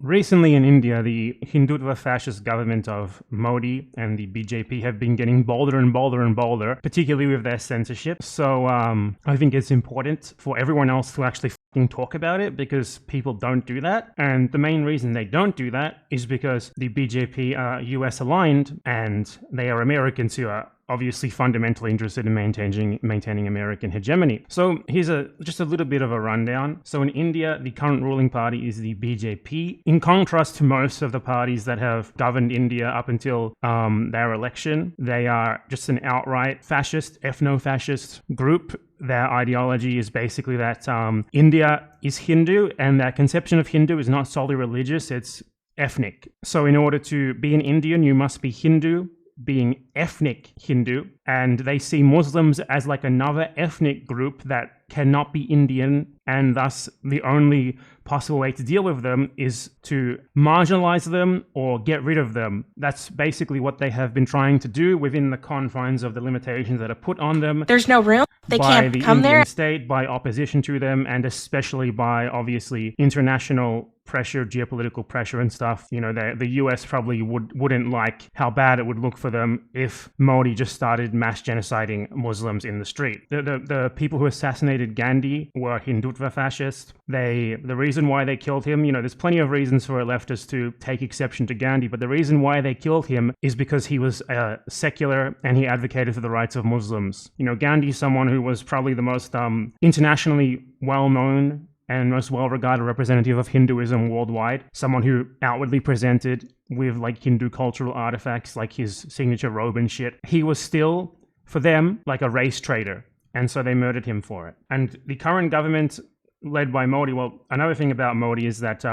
recently in India, the Hindutva fascist government of Modi and the BJP have been getting bolder and bolder and bolder, particularly with their censorship. So I think it's important for everyone else to actually talk about it, because people don't do that. And the main reason they don't do that is because the BJP are US aligned, and they are Americans who are obviously fundamentally interested in maintaining American hegemony. So here's just a little bit of a rundown. So in India, the current ruling party is the BJP. In contrast to most of the parties that have governed India up until their election, they are just an outright fascist, ethno-fascist group. Their ideology is basically that India is Hindu, and their conception of Hindu is not solely religious, it's ethnic. So in order to be an Indian, you must be Hindu, being ethnic Hindu, and they see Muslims as like another ethnic group that cannot be Indian, and thus the only possible way to deal with them is to marginalize them or get rid of them. That's basically what they have been trying to do within the confines of the limitations that are put on them. There's no room. They can't come there. By the Indian state, by opposition to them, and especially by, obviously, international pressure, geopolitical pressure and stuff. You know, the US probably wouldn't like how bad it would look for them if Modi just started mass genociding Muslims in the street. The people who assassinated Gandhi were Hindutva fascists. The reason why they killed him, you know, there's plenty of reasons for a leftist to take exception to Gandhi, but the reason why they killed him is because he was secular and he advocated for the rights of Muslims. You know, Gandhi is someone who was probably the most internationally well-known and most well-regarded representative of Hinduism worldwide. Someone who outwardly presented with like Hindu cultural artifacts, like his signature robe and shit. He was still, for them, like a race traitor. And so they murdered him for it. And the current government led by Modi, well, another thing about Modi is that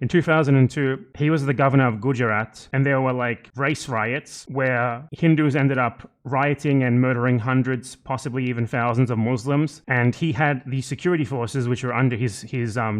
in 2002, he was the governor of Gujarat, and there were like race riots where Hindus ended up rioting and murdering hundreds, possibly even thousands of Muslims. And he had the security forces, which were under his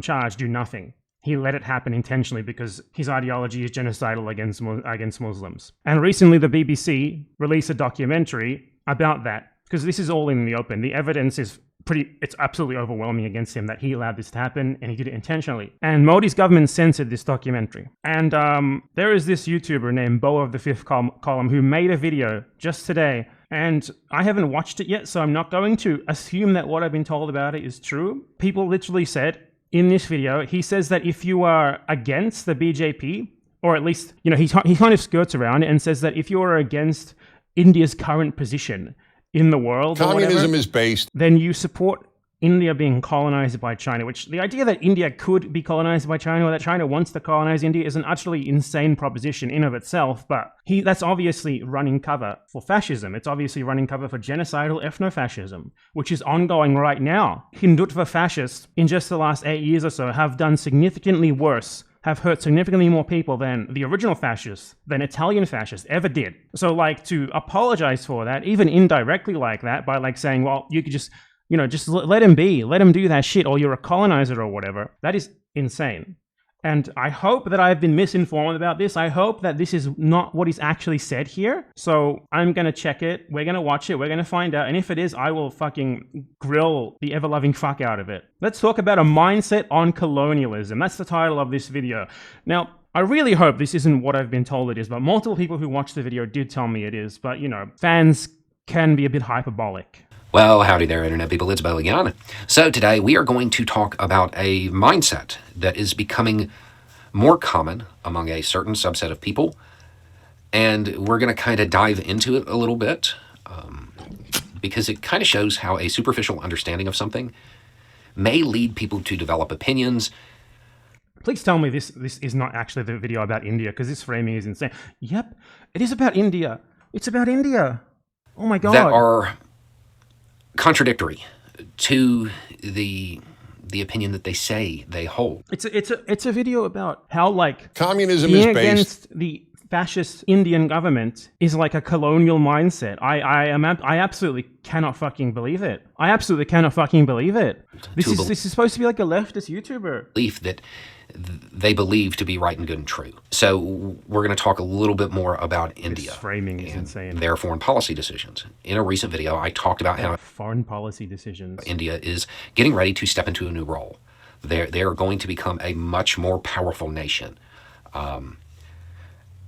charge, do nothing. He let it happen intentionally because his ideology is genocidal against Muslims. And recently, the BBC released a documentary about that, because this is all in the open. The evidence is it's absolutely overwhelming against him that he allowed this to happen, and he did it intentionally. And Modi's government censored this documentary. And there is this YouTuber named Beau of the Fifth Column who made a video just today, and I haven't watched it yet, so I'm not going to assume that what I've been told about it is true. People literally said in this video, he says that if you are against the BJP, or at least, you know, he kind of skirts around it and says that if you are against India's current position in the world, communism is based, then you support India being colonized by China, which the idea that India could be colonized by China or that China wants to colonize India is an utterly insane proposition in of itself, but that's obviously running cover for fascism. It's obviously running cover for genocidal ethno-fascism, which is ongoing right now. Hindutva fascists in just the last 8 years or so have done significantly worse, have hurt significantly more people than the original fascists, than Italian fascists ever did. So like to apologize for that, even indirectly like that, by like saying, well, you could just, you know, just let him be, let him do that shit, or you're a colonizer or whatever, that is insane. And I hope that I've been misinformed about this. I hope that this is not what is actually said here. So I'm going to check it. We're going to watch it. We're going to find out. And if it is, I will fucking grill the ever-loving fuck out of it. Let's talk about a mindset on colonialism. That's the title of this video. Now, I really hope this isn't what I've been told it is, but multiple people who watched the video did tell me it is. But, you know, fans can be a bit hyperbolic. Well, howdy there, Internet people. It's Beau again. So today we are going to talk about a mindset that is becoming more common among a certain subset of people. And we're going to kind of dive into it a little bit because it kind of shows how a superficial understanding of something may lead people to develop opinions. Please tell me this is not actually the video about India, because this framing is insane. Yep, it is about India. It's about India. Oh my God. That are contradictory to the opinion that they say they hold. It's a video about how like communism being is based against the fascist Indian government is like a colonial mindset. I absolutely cannot fucking believe it. I absolutely cannot fucking believe it. This is supposed to be like a leftist YouTuber. Belief that they believe to be right and good and true. So we're going to talk a little bit more about India. This framing is insane. Their foreign policy decisions. In a recent video, I talked about how foreign policy decisions. India is getting ready to step into a new role. They are going to become a much more powerful nation.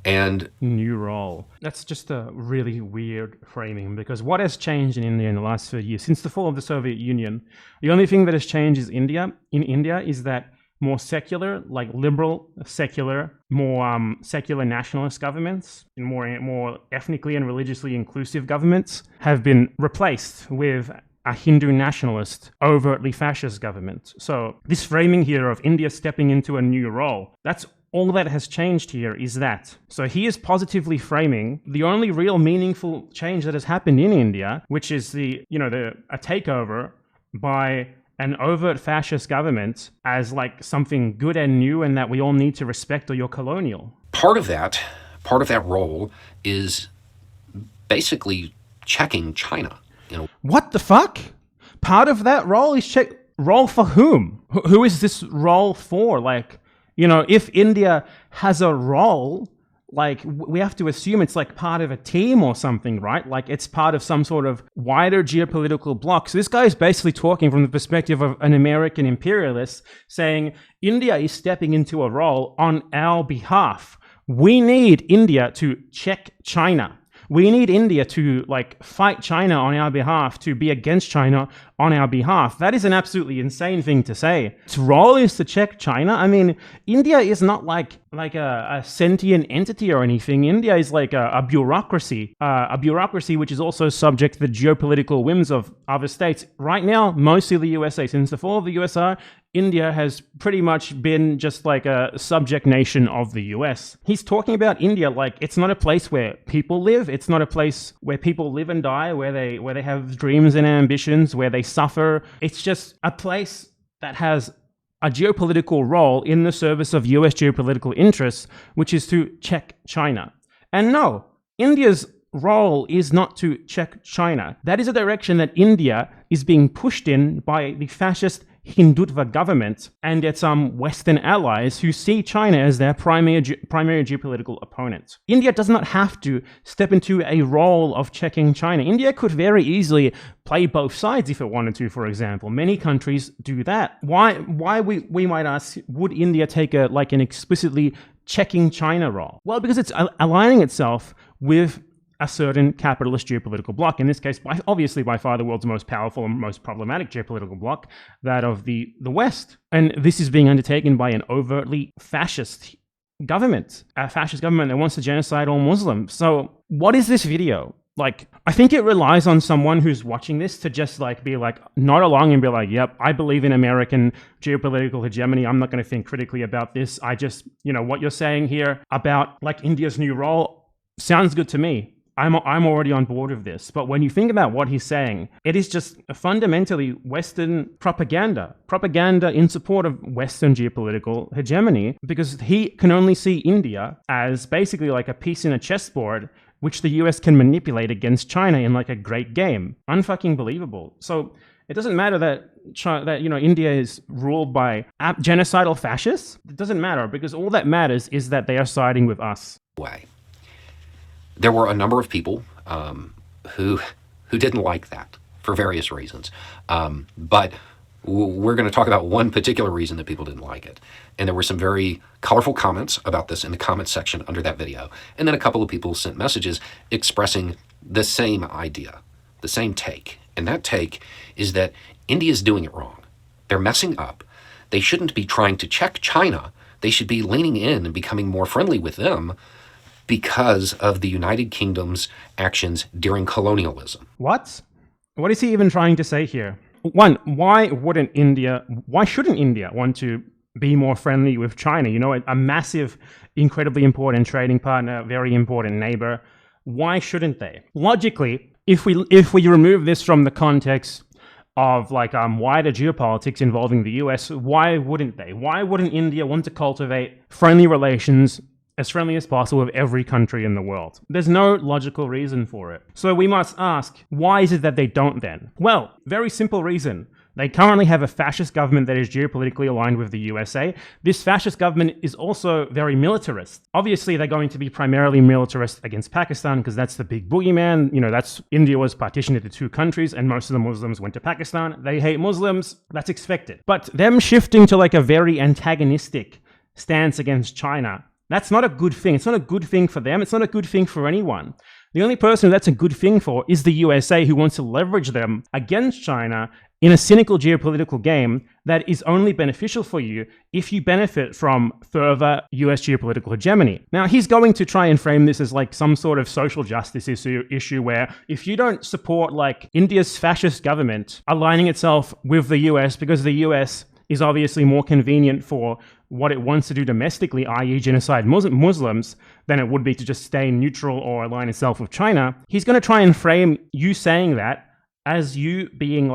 And new role. That's just a really weird framing, because what has changed in India in the last few years, since the fall of the Soviet Union, the only thing that has changed is India. In India is that more secular, like liberal, secular, more secular nationalist governments, and more ethnically and religiously inclusive governments have been replaced with a Hindu nationalist, overtly fascist government. So this framing here of India stepping into a new role, that's all that has changed here is that. So he is positively framing the only real meaningful change that has happened in India, which is a takeover by an overt fascist government as like something good and new and that we all need to respect, or you're colonial. Part of that role is basically checking China. What the fuck? Part of that role is role for whom? Who is this role for? Like, if India has a role, like we have to assume it's like part of a team or something, right? Like it's part of some sort of wider geopolitical bloc. So this guy is basically talking from the perspective of an American imperialist, saying India is stepping into a role on our behalf. We need India to check China. We need India to fight China on our behalf, to be against China on our behalf. That is an absolutely insane thing to say. Its role is to check China. I mean, India is not like a sentient entity or anything. India is like a bureaucracy which is also subject to the geopolitical whims of other states. Right now, mostly the USA. Since the fall of the USSR, India has pretty much been just like a subject nation of the US. He's talking about India like it's not a place where people live. It's not a place where people live and die, where they have dreams and ambitions, where they suffer. It's just a place that has a geopolitical role in the service of US geopolitical interests, which is to check China. And no, India's role is not to check China. That is a direction that India is being pushed in by the fascist Hindutva government and its Western allies who see China as their primary geopolitical opponent. India does not have to step into a role of checking China. India could very easily play both sides if it wanted to, for example. Many countries do that. Why we might ask, would India take an explicitly checking China role? Well, because it's aligning itself with a certain capitalist geopolitical bloc, in this case, obviously by far the world's most powerful and most problematic geopolitical bloc, that of the West. And this is being undertaken by an overtly fascist government, a fascist government that wants to genocide all Muslims. So what is this video? I think it relies on someone who's watching this to just be nod along and be like, yep, I believe in American geopolitical hegemony. I'm not going to think critically about this. I just, what you're saying here about India's new role sounds good to me. I'm already on board with this. But when you think about what he's saying, it is just fundamentally Western propaganda in support of Western geopolitical hegemony, because he can only see India as basically like a piece in a chessboard which the US can manipulate against China in a great game. Unfucking believable. So it doesn't matter that India is ruled by genocidal fascists. It doesn't matter, because all that matters is that they are siding with us. Way. There were a number of people who didn't like that for various reasons. But we're going to talk about one particular reason that people didn't like it. And there were some very colorful comments about this in the comments section under that video. And then a couple of people sent messages expressing the same idea, the same take. And that take is that India's doing it wrong. They're messing up. They shouldn't be trying to check China. They should be leaning in and becoming more friendly with them, because of the United Kingdom's actions during colonialism. What? What is he even trying to say here? One, why shouldn't India want to be more friendly with China? A massive, incredibly important trading partner, very important neighbor. Why shouldn't they? Logically, if we remove this from the context of wider geopolitics involving the US, why wouldn't they? Why wouldn't India want to cultivate friendly relations, as friendly as possible, with every country in the world? There's no logical reason for it. So we must ask, why is it that they don't then? Well, very simple reason. They currently have a fascist government that is geopolitically aligned with the USA. This fascist government is also very militarist. Obviously, they're going to be primarily militarist against Pakistan because that's the big boogeyman. That's India was partitioned into two countries and most of the Muslims went to Pakistan. They hate Muslims. That's expected. But them shifting to like a very antagonistic stance against China, that's not a good thing. It's not a good thing for them. It's not a good thing for anyone. The only person that's a good thing for is the USA, who wants to leverage them against China in a cynical geopolitical game that is only beneficial for you if you benefit from further US geopolitical hegemony. Now, he's going to try and frame this as like some sort of social justice issue where if you don't support like India's fascist government aligning itself with the US because the US is obviously more convenient for what it wants to do domestically, i.e. genocide Muslims, than it would be to just stay neutral or align itself with China, he's going to try and frame you saying that as you being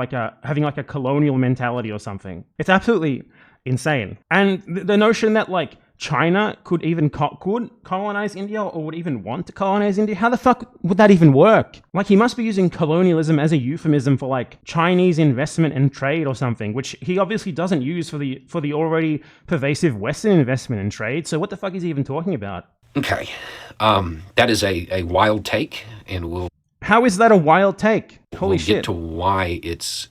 having a colonial mentality or something. It's absolutely insane. And the notion that like China could even could colonize India or would even want to colonize India, how the fuck would that even work? Like, he must be using colonialism as a euphemism for like Chinese investment and trade or something, which he obviously doesn't use for the already pervasive Western investment and trade. So what the fuck is he even talking about? Okay. That is a wild take, and How is that a wild take? Holy shit. We'll get to why it's,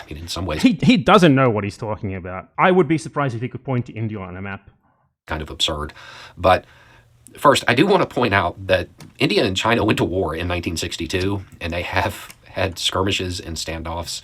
in some ways, he doesn't know what he's talking about. I would be surprised if he could point to India on a map. Kind of absurd. But first, I do want to point out that India and China went to war in 1962, and they have had skirmishes and standoffs.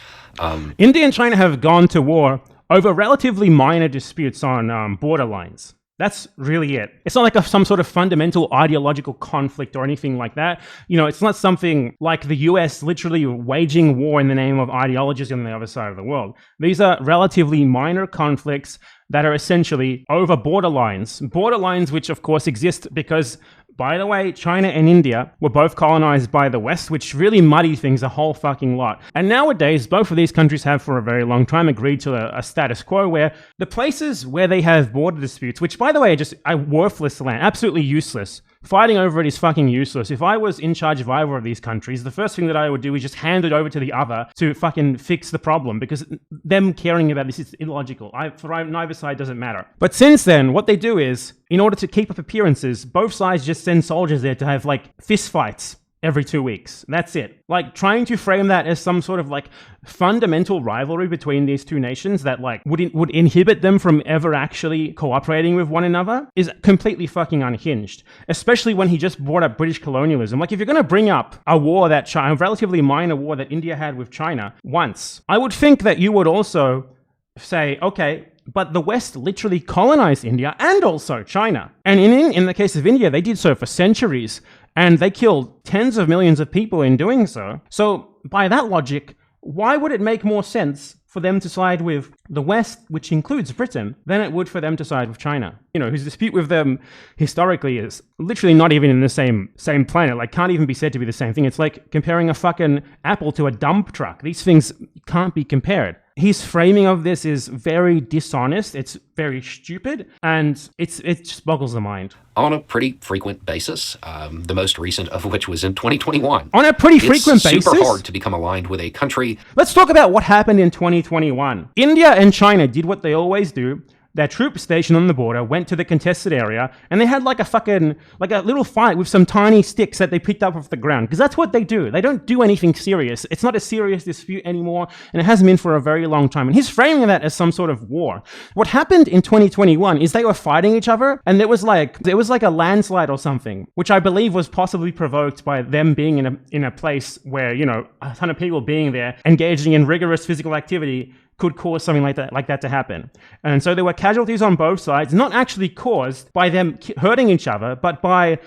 India and China have gone to war over relatively minor disputes on border lines. That's really it. It's not like some sort of fundamental ideological conflict or anything like that. It's not something like the US literally waging war in the name of ideologies on the other side of the world. These are relatively minor conflicts that are essentially over borderlines. Borderlines which of course exist because, by the way, China and India were both colonized by the West, which really muddy things a whole fucking lot. And nowadays, both of these countries have for a very long time agreed to a status quo where the places where they have border disputes, which by the way are worthless land, absolutely useless. Fighting over it is fucking useless. If I was in charge of either of these countries, the first thing that I would do is just hand it over to the other to fucking fix the problem, because them caring about this is illogical. For neither side doesn't matter. But since then, what they do is, in order to keep up appearances, both sides just send soldiers there to have like fist fights every 2 weeks. That's it. Like, trying to frame that as some sort of like fundamental rivalry between these two nations that like would inhibit them from ever actually cooperating with one another is completely fucking unhinged. Especially when he just brought up British colonialism. Like, if you're going to bring up a war a relatively minor war that India had with China once, I would think that you would also say, okay, but the West literally colonized India and also China. And in the case of India, they did so for centuries. And they killed tens of millions of people in doing so. So by that logic, why would it make more sense for them to side with the West, which includes Britain, than it would for them to side with China? Whose dispute with them historically is literally not even in the same planet. Like, can't even be said to be the same thing. It's like comparing a fucking apple to a dump truck. These things can't be compared. His framing of this is very dishonest, it's very stupid, and it just boggles the mind. On a pretty frequent basis, the most recent of which was in 2021. On a pretty frequent basis? It's super hard to become aligned with a country. Let's talk about what happened in 2021. India and China did what they always do. Their troop station on the border went to the contested area, and they had like a little fight with some tiny sticks that they picked up off the ground, because that's what they do. They don't do anything serious. It's not a serious dispute anymore, and it hasn't been for a very long time. And he's framing that as some sort of war. What happened in 2021 is they were fighting each other, and there was like a landslide or something, which I believe was possibly provoked by them being in a place where, a ton of people being there, engaging in rigorous physical activity could cause something like that to happen. And so there were casualties on both sides, not actually caused by them hurting each other, but by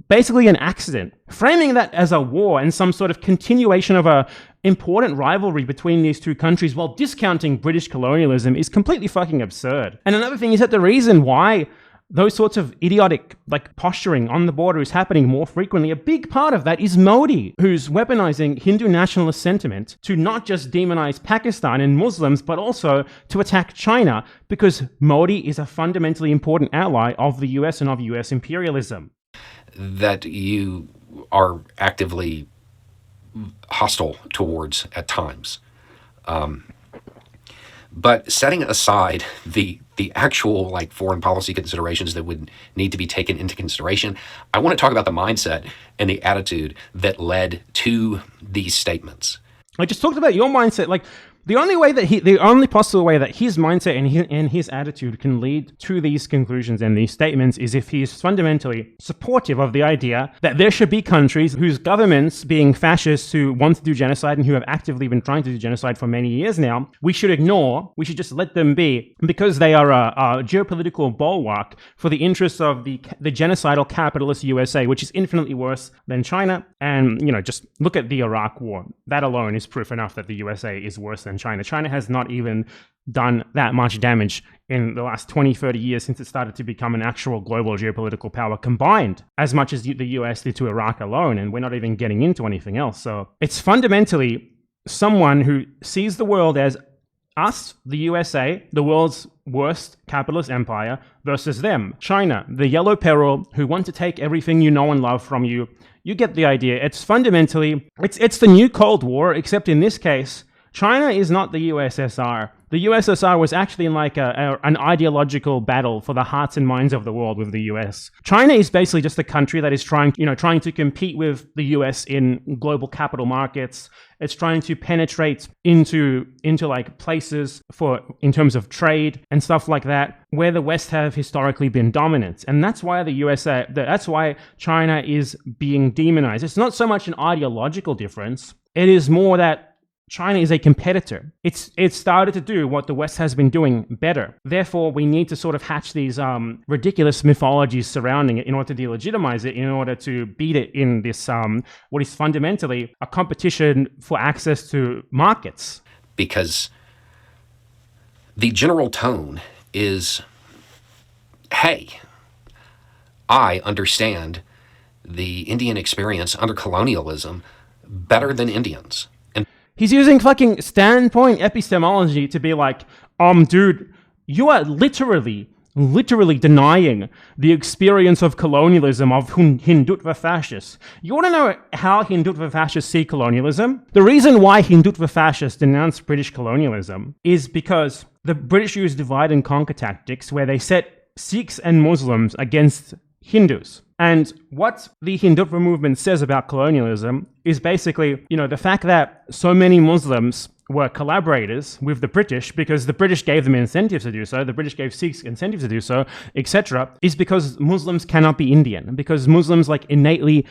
basically an accident. Framing that as a war and some sort of continuation of a important rivalry between these two countries while discounting British colonialism is completely fucking absurd. And another thing is that the reason why those sorts of idiotic posturing on the border is happening more frequently, a big part of that is Modi, who's weaponizing Hindu nationalist sentiment to not just demonize Pakistan and Muslims, but also to attack China, because Modi is a fundamentally important ally of the US and of US imperialism. That you are actively hostile towards at times. But setting aside the actual like foreign policy considerations that would need to be taken into consideration, I want to talk about the mindset and the attitude that led to these statements. I just talked about your mindset. Like, the only possible way that his mindset and his attitude can lead to these conclusions and these statements is if he is fundamentally supportive of the idea that there should be countries whose governments, being fascists who want to do genocide and who have actively been trying to do genocide for many years now, we should ignore, we should just let them be because they are a geopolitical bulwark for the interests of the genocidal capitalist USA, which is infinitely worse than China. And, just look at the Iraq war. That alone is proof enough that the USA is worse than China. China has not even done that much damage in the last 20, 30 years since it started to become an actual global geopolitical power combined as much as the US did to Iraq alone, and we're not even getting into anything else. So it's fundamentally someone who sees the world as us, the USA, the world's worst capitalist empire, versus them, China, the yellow peril, who want to take everything you know and love from you. You get the idea. It's fundamentally, it's the new Cold War, except in this case, China is not the USSR. The USSR was actually in like an ideological battle for the hearts and minds of the world with the US. China is basically just a country that is trying to compete with the US in global capital markets. It's trying to penetrate into like places in terms of trade and stuff like that, where the West have historically been dominant. And that's why that's why China is being demonized. It's not so much an ideological difference. It is more that China is a competitor. It started to do what the West has been doing better. Therefore, we need to sort of hatch these ridiculous mythologies surrounding it in order to delegitimize it, in order to beat it in this what is fundamentally a competition for access to markets. Because the general tone is, hey, I understand the Indian experience under colonialism better than Indians. He's using fucking standpoint epistemology to be like, dude, you are literally denying the experience of colonialism of Hindutva fascists. You want to know how Hindutva fascists see colonialism? The reason why Hindutva fascists denounce British colonialism is because the British used divide and conquer tactics where they set Sikhs and Muslims against Hindus. And what the Hindutva movement says about colonialism is basically, the fact that so many Muslims were collaborators with the British because the British gave them incentives to do so, the British gave Sikhs incentives to do so, etc., is because Muslims cannot be Indian, because Muslims innately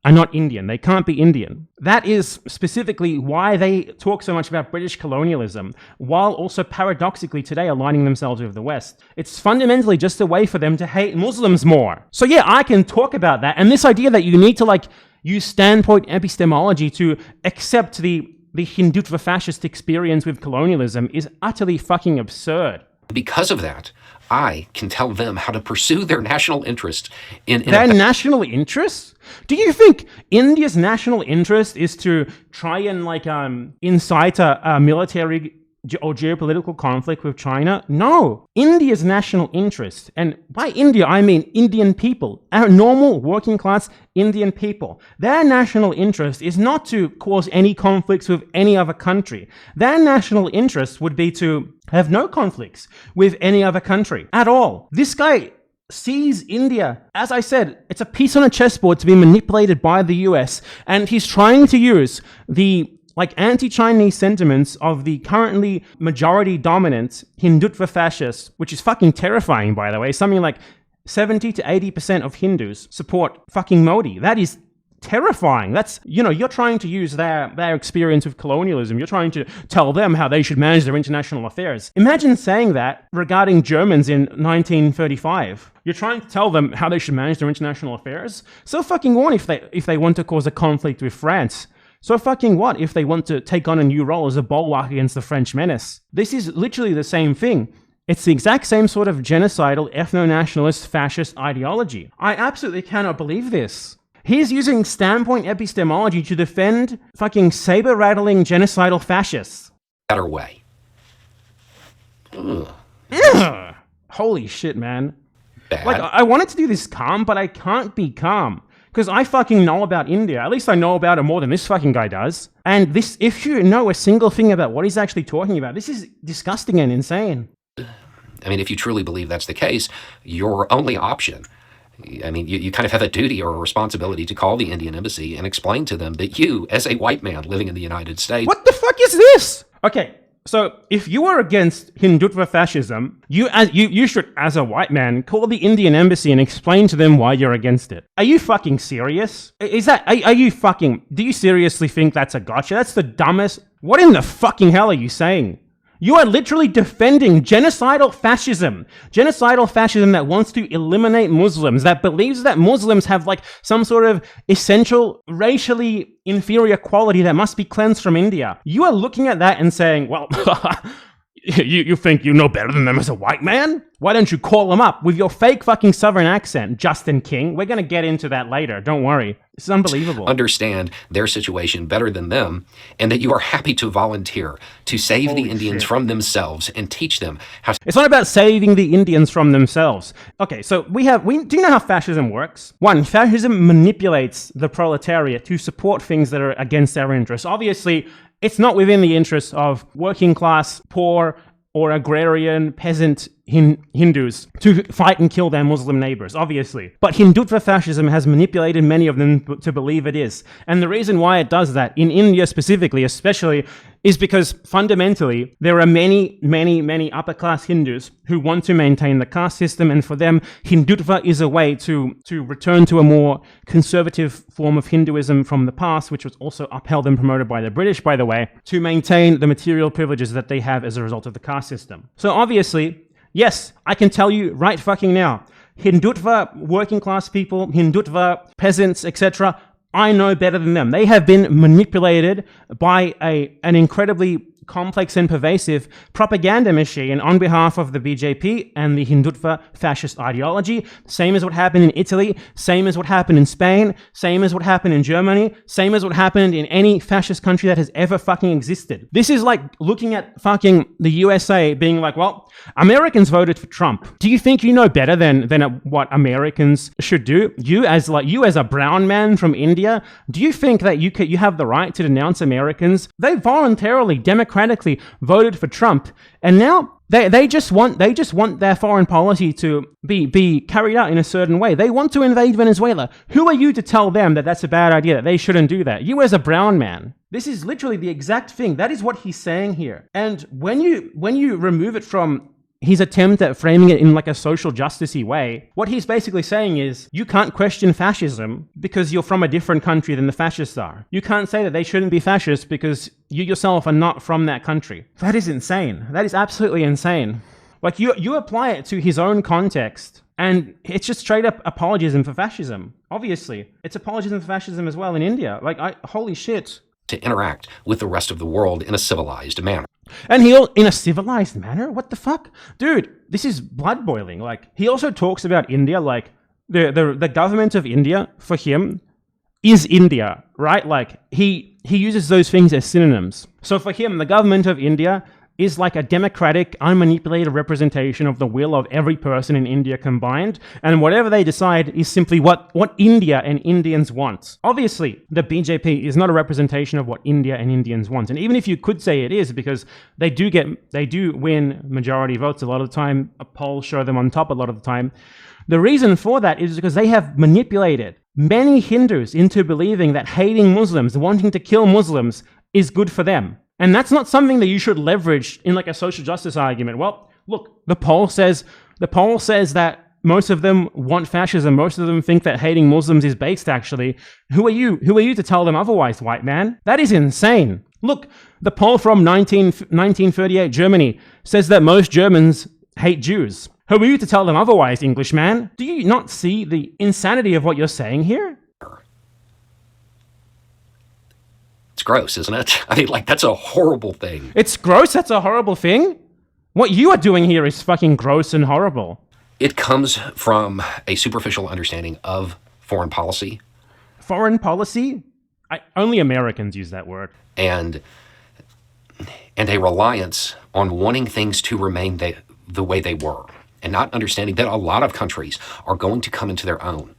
are not Indian. They can't be Indian. That is specifically why they talk so much about British colonialism, while also paradoxically today aligning themselves with the West. It's fundamentally just a way for them to hate Muslims more. So yeah, I can talk about that. And this idea that you need to use standpoint epistemology to accept the Hindutva fascist experience with colonialism is utterly fucking absurd. Because of that, I can tell them how to pursue their national interest in their national interests? Do you think India's national interest is to try and incite a military or geopolitical conflict with China? No. India's national interest, and by India I mean Indian people, our normal working class Indian people, their national interest is not to cause any conflicts with any other country. Their national interest would be to have no conflicts with any other country at all. This guy sees India, as I said, it's a piece on a chessboard to be manipulated by the US, and he's trying to use the anti-Chinese sentiments of the currently majority dominant Hindutva fascists, which is fucking terrifying, by the way. Something like 70 to 80% of Hindus support fucking Modi. That is terrifying. That's, you're trying to use their experience with colonialism. You're trying to tell them how they should manage their international affairs. Imagine saying that regarding Germans in 1935. You're trying to tell them how they should manage their international affairs? So fucking what if they want to cause a conflict with France? So fucking what if they want to take on a new role as a bulwark against the French menace? This is literally the same thing. It's the exact same sort of genocidal, ethno-nationalist, fascist ideology. I absolutely cannot believe this. He's using standpoint epistemology to defend fucking saber-rattling genocidal fascists. Better way. Holy shit, man. Bad. I wanted to do this calm, but I can't be calm. Because I fucking know about India. At least I know about it more than this fucking guy does. And this, if you know a single thing about what he's actually talking about, this is disgusting and insane. I mean, if you truly believe that's the case, your only option, I mean, you kind of have a duty or a responsibility to call the Indian embassy and explain to them that you, as a white man living in the United States... What the fuck is this? Okay, so if you are against Hindutva fascism, you should, as a white man, call the Indian embassy and explain to them why you're against it. Are you fucking serious? Are you fucking... Do you seriously think that's a gotcha? That's the dumbest... What in the fucking hell are you saying? You are literally defending genocidal fascism. Genocidal fascism that wants to eliminate Muslims, that believes that Muslims have like some sort of essential racially inferior quality that must be cleansed from India. You are looking at that and saying, well, you think you know better than them as a white man? Why don't you call them up with your fake fucking southern accent, Justin King? We're going to get into that later. Don't worry. It's unbelievable. Understand their situation better than them, and that you are happy to volunteer to save the Indians from themselves and teach them how to... It's not about saving the Indians from themselves. Okay, so do you know how fascism works? One, fascism manipulates the proletariat to support things that are against their interests. Obviously, it's not within the interests of working class, poor, or agrarian, peasant Hindus to fight and kill their Muslim neighbors, obviously. But Hindutva fascism has manipulated many of them to believe it is. And the reason why it does that, in India specifically, especially, is because fundamentally there are many, many, many upper-class Hindus who want to maintain the caste system, and for them, Hindutva is a way to return to a more conservative form of Hinduism from the past, which was also upheld and promoted by the British, by the way, to maintain the material privileges that they have as a result of the caste system. So obviously, yes, I can tell you right fucking now, Hindutva working class people, Hindutva peasants, etc., I know better than them. They have been manipulated by an incredibly complex and pervasive propaganda machine on behalf of the BJP and the Hindutva fascist ideology. Same as what happened in Italy, same as what happened in Spain, same as what happened in Germany, same as what happened in any fascist country that has ever fucking existed. This is like looking at fucking the USA being like, well, Americans voted for Trump. Do you think you know better than what Americans should do? You as a brown man from India, do you think that you have the right to denounce Americans? They voluntarily, democratically voted for Trump, and now they just want their foreign policy to be carried out in a certain way. They want to invade Venezuela. Who are you to tell them that that's a bad idea, that they shouldn't do that? You as a brown man. This is literally the exact thing. That is what he's saying here. And when you remove it from his attempt at framing it in like a social justice-y way, what he's basically saying is, you can't question fascism because you're from a different country than the fascists are. You can't say that they shouldn't be fascist because you yourself are not from that country. That is insane. That is absolutely insane. Like, you apply it to his own context, and it's just straight up apologism for fascism. Obviously, it's apologism for fascism as well in India. Like, holy shit. To interact with the rest of the world in a civilized manner. And in a civilized manner? What the fuck? Dude, this is blood boiling. Like, he also talks about India, like, the government of India, for him, is India, right? Like, he uses those things as synonyms. So for him, the government of India is like a democratic, unmanipulated representation of the will of every person in India combined, and whatever they decide is simply what India and Indians want. Obviously, the BJP is not a representation of what India and Indians want, and even if you could say it is, because they do win majority votes a lot of the time, polls show them on top a lot of the time, the reason for that is because they have manipulated many Hindus into believing that hating Muslims, wanting to kill Muslims, is good for them. And that's not something that you should leverage in like a social justice argument. Well, look, the poll says that most of them want fascism. Most of them think that hating Muslims is based, actually. Who are you to tell them otherwise, white man? That is insane. Look, the poll from 1938 Germany says that most Germans hate Jews. Who are you to tell them otherwise, Englishman? Do you not see the insanity of what you're saying here? It's gross, isn't it? I mean, like, that's a horrible thing. It's gross? That's a horrible thing? What you are doing here is fucking gross and horrible. It comes from a superficial understanding of foreign policy. Foreign policy? Only Americans use that word. And a reliance on wanting things to remain the way they were, and not understanding that a lot of countries are going to come into their own.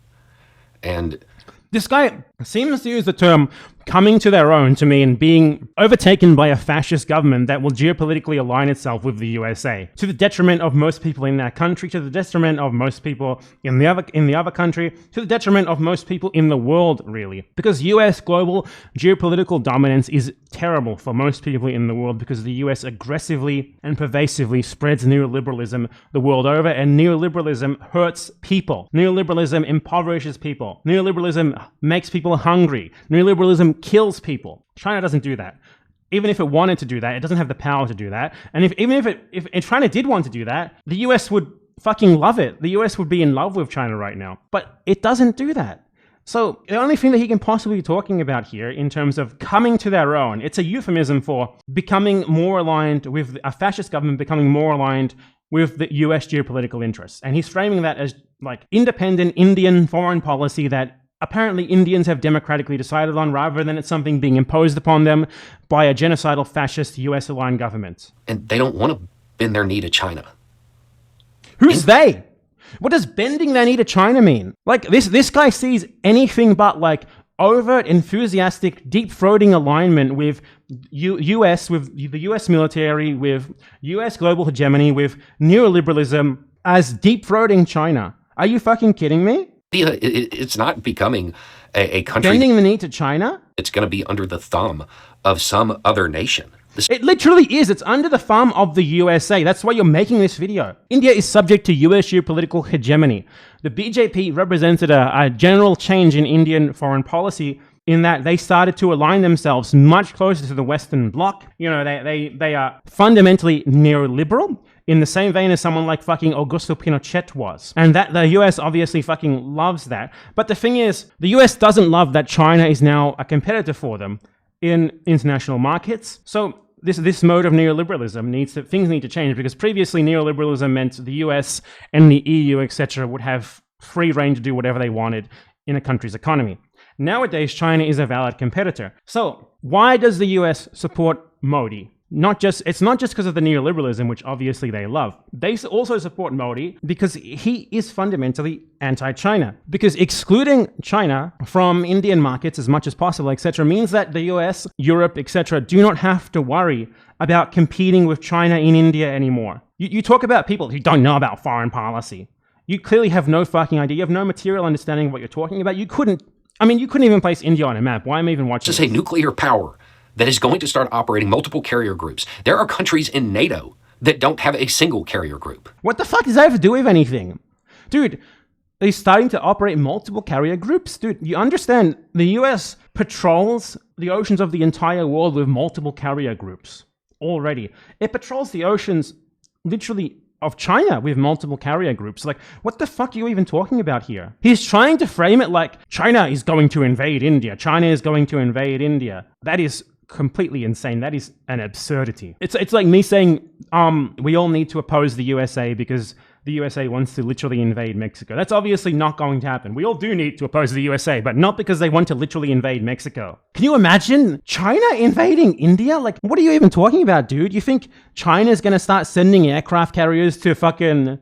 And This guy seems to use the term coming to their own to mean being overtaken by a fascist government that will geopolitically align itself with the USA, to the detriment of most people in that country, to the detriment of most people in the other country, to the detriment of most people in the world, really. Because US global geopolitical dominance is terrible for most people in the world, because the US aggressively and pervasively spreads neoliberalism the world over, and neoliberalism hurts people. Neoliberalism impoverishes people. Neoliberalism makes people hungry. Neoliberalism kills people. China doesn't do that. Even if it wanted to do that, it doesn't have the power to do that. And if China did want to do that, the US would fucking love it. The US would be in love with China right now. But it doesn't do that. So the only thing that he can possibly be talking about here in terms of coming to their own, it's a euphemism for becoming more aligned with a fascist government, becoming more aligned with the US geopolitical interests. And he's framing that as like independent Indian foreign policy that apparently Indians have democratically decided on, rather than it's something being imposed upon them by a genocidal fascist US-aligned government. And they don't want to bend their knee to China. Who's they? What does bending their knee to China mean? Like, this guy sees anything but like overt, enthusiastic, deep-throating alignment with US, with the US military, with US global hegemony, with neoliberalism as deep-throating China. Are you fucking kidding me? It's not becoming a country bending the knee to China. It's going to be under the thumb of some other nation. It literally is. It's under the thumb of the USA. That's why you're making this video. India is subject to US geopolitical hegemony. The BJP represented a general change in Indian foreign policy in that they started to align themselves much closer to the Western Bloc. You know, they are fundamentally neoliberal, in the same vein as someone like fucking Augusto Pinochet was. And that the US obviously fucking loves that. But the thing is, the US doesn't love that China is now a competitor for them in international markets. So this mode of neoliberalism things need to change, because previously neoliberalism meant the US and the EU, etc., would have free reign to do whatever they wanted in a country's economy. Nowadays, China is a valid competitor. So why does the US support Modi? It's not just because of the neoliberalism, which obviously they love. They also support Modi because he is fundamentally anti-China. Because excluding China from Indian markets as much as possible, etc., means that the US, Europe, etc., do not have to worry about competing with China in India anymore. You talk about people who don't know about foreign policy. You clearly have no fucking idea. You have no material understanding of what you're talking about. You couldn't even place India on a map. Why am I even watching this? Just a nuclear power that is going to start operating multiple carrier groups. There are countries in NATO that don't have a single carrier group. What the fuck does that have to do with anything? Dude, they're starting to operate multiple carrier groups? Dude, you understand the US patrols the oceans of the entire world with multiple carrier groups already. It patrols the oceans literally of China with multiple carrier groups. Like, what the fuck are you even talking about here? He's trying to frame it like China is going to invade India. China is going to invade India. That is completely insane. That is an absurdity. It's like me saying, we all need to oppose the USA because the USA wants to literally invade Mexico. That's obviously not going to happen. We all do need to oppose the USA, but not because they want to literally invade Mexico. Can you imagine China invading India? Like, what are you even talking about, dude? You think China's gonna start sending aircraft carriers to fucking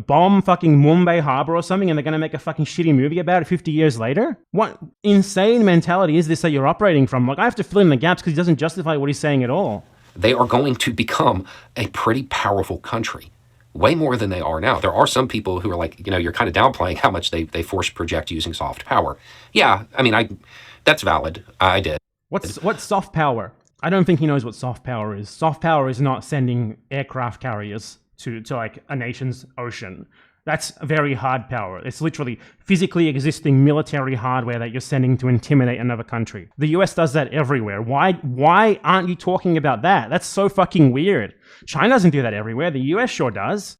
bomb fucking Mumbai harbor or something, and they're gonna make a fucking shitty movie about it 50 years later? What insane mentality is this that you're operating from? Like, I have to fill in the gaps because he doesn't justify what he's saying at all. They are going to become a pretty powerful country. Way more than they are now. There are some people who are like, you're kind of downplaying how much they force project using soft power. Yeah, I mean, that's valid. I did. What's soft power? I don't think he knows what soft power is. Soft power is not sending aircraft carriers to like a nation's ocean. That's very hard power. It's literally physically existing military hardware that you're sending to intimidate another country. The US does that everywhere. Why aren't you talking about that? That's so fucking weird. China doesn't do that everywhere. The US sure does.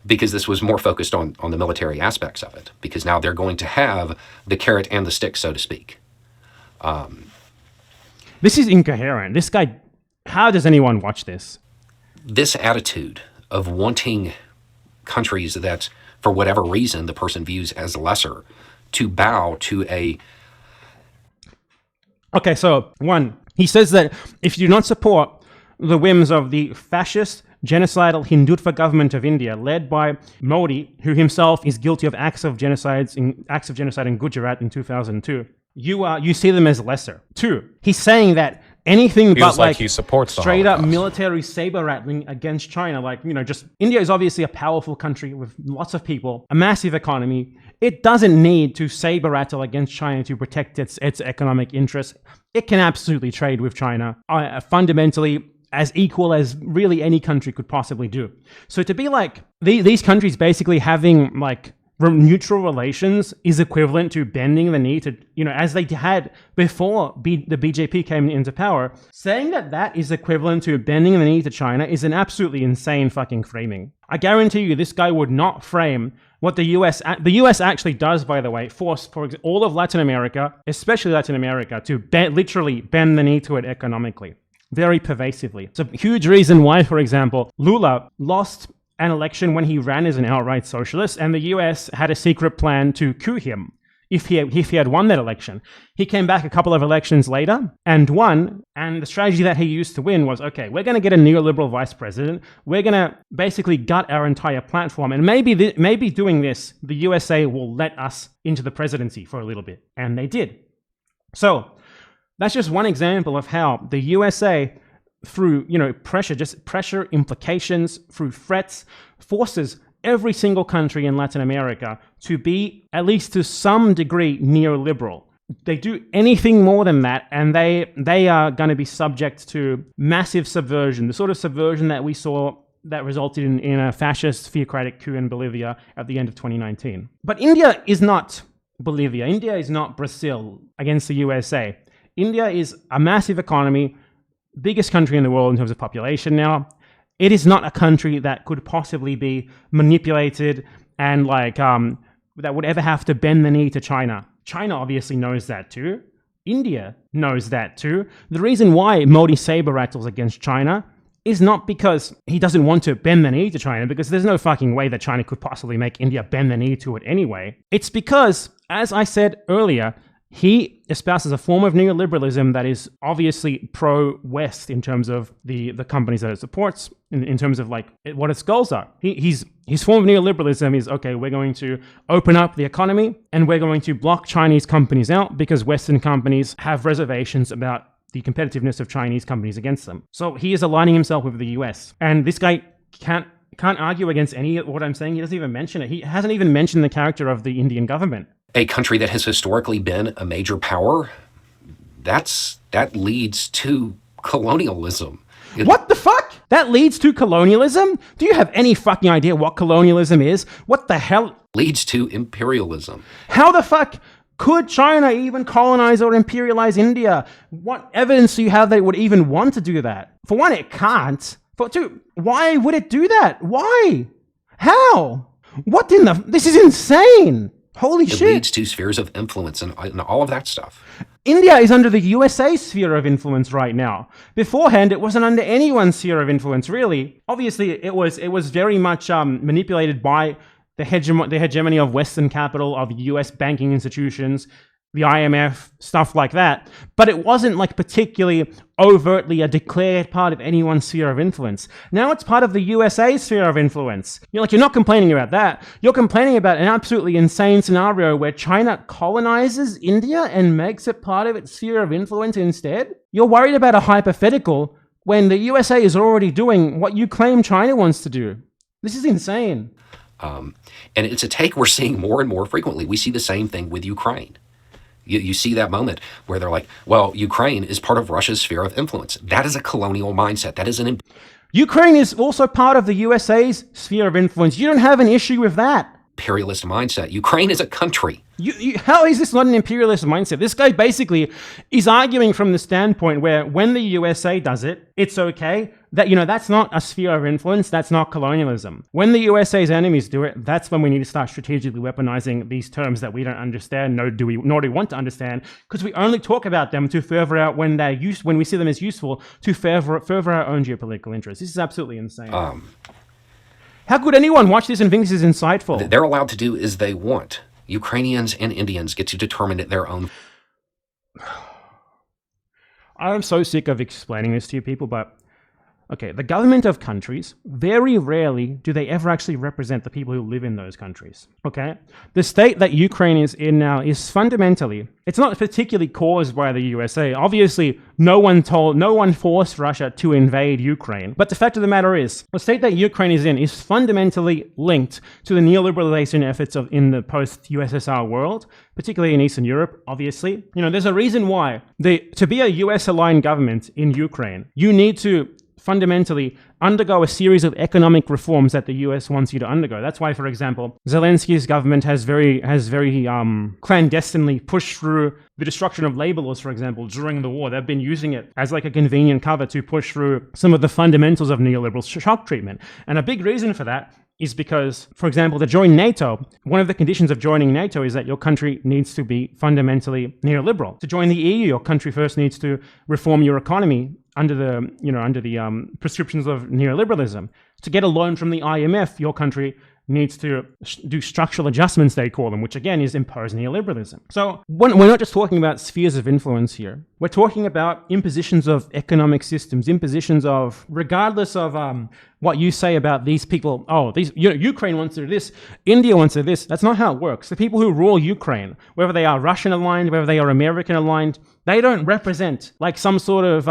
Because this was more focused on the military aspects of it. Because now they're going to have the carrot and the stick, so to speak. This is incoherent. This guy, how does anyone watch this? This attitude of wanting countries that, for whatever reason, the person views as lesser, to bow to a... Okay, so one, he says that if you do not support the whims of the fascist genocidal Hindutva government of India, led by Modi, who himself is guilty of acts of genocide in Gujarat in 2002, you see them as lesser. 2, he's saying that anything but like he supports straight up military saber rattling against China, like, just India is obviously a powerful country with lots of people, a massive economy. It doesn't need to saber rattle against China to protect its economic interests. It can absolutely trade with China fundamentally as equal as really any country could possibly do. So to be like these countries basically having like neutral relations is equivalent to bending the knee to, as they had before the BJP came into power. Saying that is equivalent to bending the knee to China is an absolutely insane fucking framing. I guarantee you this guy would not frame what the US actually does, by the way, force for all of Latin America, especially Latin America, to literally bend the knee to it economically, very pervasively. It's a huge reason why, for example, Lula lost an election when he ran as an outright socialist, and the US had a secret plan to coup him if he had won that election. He came back a couple of elections later and won, and the strategy that he used to win was, okay, we're going to get a neoliberal vice president, we're going to basically gut our entire platform, and maybe doing this, the USA will let us into the presidency for a little bit. And they did. So that's just one example of how the USA, through pressure, implications, through threats, forces every single country in Latin America to be, at least to some degree, neoliberal. They do anything more than that, and they are going to be subject to massive subversion, the sort of subversion that we saw that resulted in a fascist theocratic coup in Bolivia at the end of 2019. But India is not Bolivia. India is not Brazil against the USA. India is a massive economy, biggest country in the world in terms of population now. It is not a country that could possibly be manipulated and that would ever have to bend the knee to China. China obviously knows that too. India knows that too. The reason why Modi saber rattles against China is not because he doesn't want to bend the knee to China, because there's no fucking way that China could possibly make India bend the knee to it anyway. It's because, as I said earlier, he espouses a form of neoliberalism that is obviously pro-West in terms of the companies that it supports, in terms of what its goals are. His form of neoliberalism is, okay, we're going to open up the economy and we're going to block Chinese companies out because Western companies have reservations about the competitiveness of Chinese companies against them. So he is aligning himself with the US. And this guy can't argue against any of what I'm saying. He doesn't even mention it. He hasn't even mentioned the character of the Indian government. A country that has historically been a major power, that leads to colonialism. What the fuck? That leads to colonialism? Do you have any fucking idea what colonialism is? What the hell? Leads to imperialism. How the fuck could China even colonize or imperialize India? What evidence do you have that it would even want to do that? For one, it can't. For two, why would it do that? Why? How? What in the... This is insane. Holy shit. It leads to spheres of influence and all of that stuff. India is under the USA sphere of influence right now. Beforehand, it wasn't under anyone's sphere of influence, really. Obviously, it was very much manipulated by the hegemony of Western capital, of US banking institutions, the IMF, stuff like that. But it wasn't particularly overtly a declared part of anyone's sphere of influence. Now it's part of the USA sphere of influence. You're not complaining about that. You're complaining about an absolutely insane scenario where China colonizes India and makes it part of its sphere of influence instead. You're worried about a hypothetical when the USA is already doing what you claim China wants to do. This is insane. And it's a take we're seeing more and more frequently. We see the same thing with Ukraine. You see that moment where they're like, well, Ukraine is part of Russia's sphere of influence. That is a colonial mindset. That is an... Ukraine is also part of the USA's sphere of influence. You don't have an issue with that. Imperialist mindset. Ukraine is a country. How is this not an imperialist mindset? This guy basically is arguing from the standpoint where when the USA does it, it's okay. That, that's not a sphere of influence. That's not colonialism. When the USA's enemies do it, that's when we need to start strategically weaponizing these terms that we don't understand, nor do we want to understand, because we only talk about them to further out when we see them as useful to further our own geopolitical interests. This is absolutely insane. How could anyone watch this and think this is insightful? They're allowed to do as they want. Ukrainians and Indians get to determine their own. I'm so sick of explaining this to you people, but Okay, the government of countries, very rarely do they ever actually represent the people who live in those countries. Okay? The state that Ukraine is in now is fundamentally, it's not particularly caused by the USA. Obviously, no one forced Russia to invade Ukraine. But the fact of the matter is, the state that Ukraine is in is fundamentally linked to the neoliberalization efforts in the post-USSR world, particularly in Eastern Europe, obviously. There's a reason why. To be a US-aligned government in Ukraine, you need to fundamentally undergo a series of economic reforms that the US wants you to undergo. That's why, for example, Zelensky's government has very clandestinely pushed through the destruction of labor laws, for example, during the war. They've been using it as like a convenient cover to push through some of the fundamentals of neoliberal shock treatment. And a big reason for that is because, for example, to join NATO, one of the conditions of joining NATO is that your country needs to be fundamentally neoliberal. To join the EU, your country first needs to reform your economy under the prescriptions of neoliberalism. To get a loan from the IMF, your country needs to do structural adjustments, they call them, which again is impose neoliberalism. So we're not just talking about spheres of influence here. We're talking about impositions of economic systems, impositions of, regardless of what you say about these people, Ukraine wants to do this, India wants to do this. That's not how it works. The people who rule Ukraine, whether they are Russian aligned, whether they are American aligned, they don't represent like some sort of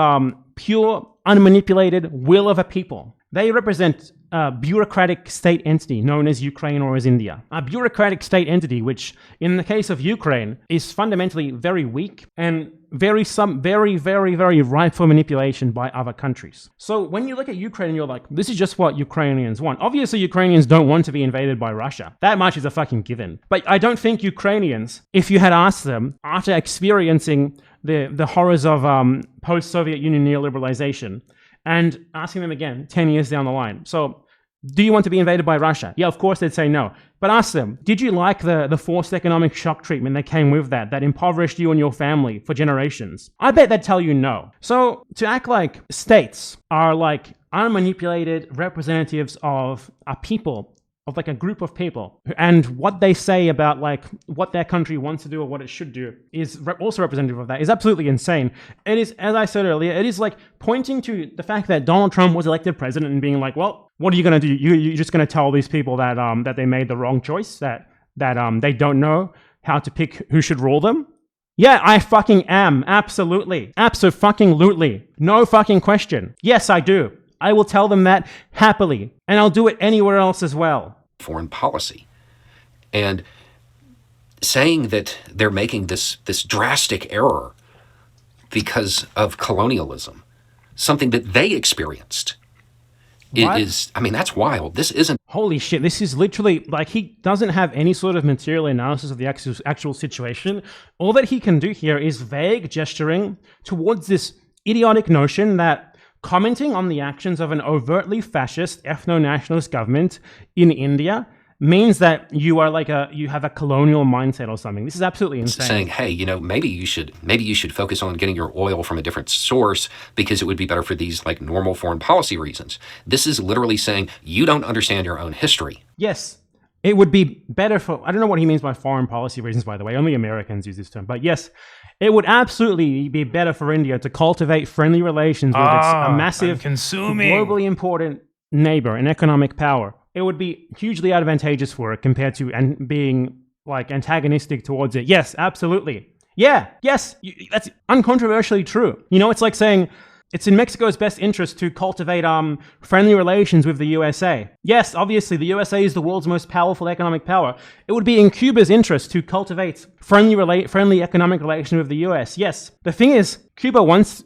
pure, unmanipulated will of a people. They represent a bureaucratic state entity known as Ukraine or as India. A bureaucratic state entity, which in the case of Ukraine is fundamentally very weak and very, very ripe for manipulation by other countries. So when you look at Ukraine, you're like, this is just what Ukrainians want. Obviously, Ukrainians don't want to be invaded by Russia. That much is a fucking given. But I don't think Ukrainians, if you had asked them after experiencing the horrors of post-Soviet Union neoliberalization, and asking them again 10 years down the line, so do you want to be invaded by Russia? Yeah, of course they'd say no. But ask them, did you like the forced economic shock treatment that came with that impoverished you and your family for generations? I bet they'd tell you no. So to act like states are like unmanipulated representatives of a people, of like a group of people, and what they say about like what their country wants to do or what it should do is also representative of that, is absolutely insane. It is, as I said earlier, it is like pointing to the fact that Donald Trump was elected president and being like, well, what are you going to do? You're just going to tell these people that that they made the wrong choice, that they don't know how to pick who should rule them? Yeah, I fucking am. Absolutely. Abso-fucking-lutely. No fucking question. Yes, I do. I will tell them that happily, and I'll do it anywhere else as well. Foreign policy. And saying that they're making this drastic error because of colonialism, something that they experienced, that's wild. This isn't... Holy shit, this is literally, like, he doesn't have any sort of material analysis of the actual situation. All that he can do here is vague gesturing towards this idiotic notion that commenting on the actions of an overtly fascist, ethno-nationalist government in India means that you have a colonial mindset or something. This is absolutely insane. Saying, hey, maybe you should focus on getting your oil from a different source because it would be better for these like normal foreign policy reasons. This is literally saying you don't understand your own history. Yes. It would be better for, I don't know what he means by foreign policy reasons, by the way. Only Americans use this term. But yes, it would absolutely be better for India to cultivate friendly relations with a massive, globally important neighbor and economic power. It would be hugely advantageous for it compared to being like antagonistic towards it. Yes, absolutely. Yeah, yes, that's uncontroversially true. It's like saying it's in Mexico's best interest to cultivate friendly relations with the USA. Yes, obviously, the USA is the world's most powerful economic power. It would be in Cuba's interest to cultivate friendly economic relations with the US. Yes. The thing is, Cuba wants